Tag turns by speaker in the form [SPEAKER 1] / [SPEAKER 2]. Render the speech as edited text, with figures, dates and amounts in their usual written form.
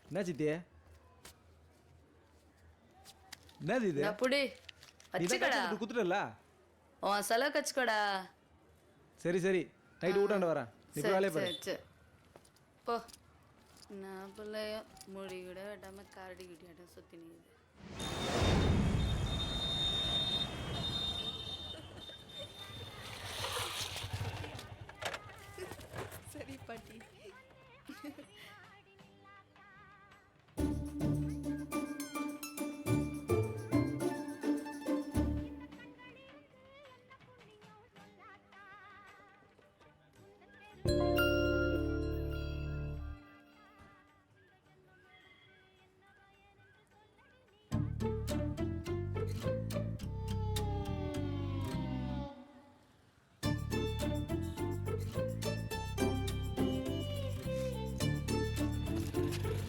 [SPEAKER 1] என்ன சித்தி என்னது இது
[SPEAKER 2] புடி வச்சுக்கடா
[SPEAKER 1] குத்துட்டல
[SPEAKER 2] உன் செலவு வச்சுக்கடா
[SPEAKER 1] சரி சரி நைட்டு ஊட்டாண்ட வரேன் நீ போய் வேலையை பாரு
[SPEAKER 2] சரி போ நான் பிள்ளையோ முடி கூட வெட்டாம கரடி கிட்டியாட்டம் சுற்றி நிற்குது
[SPEAKER 3] சரி பாட்டி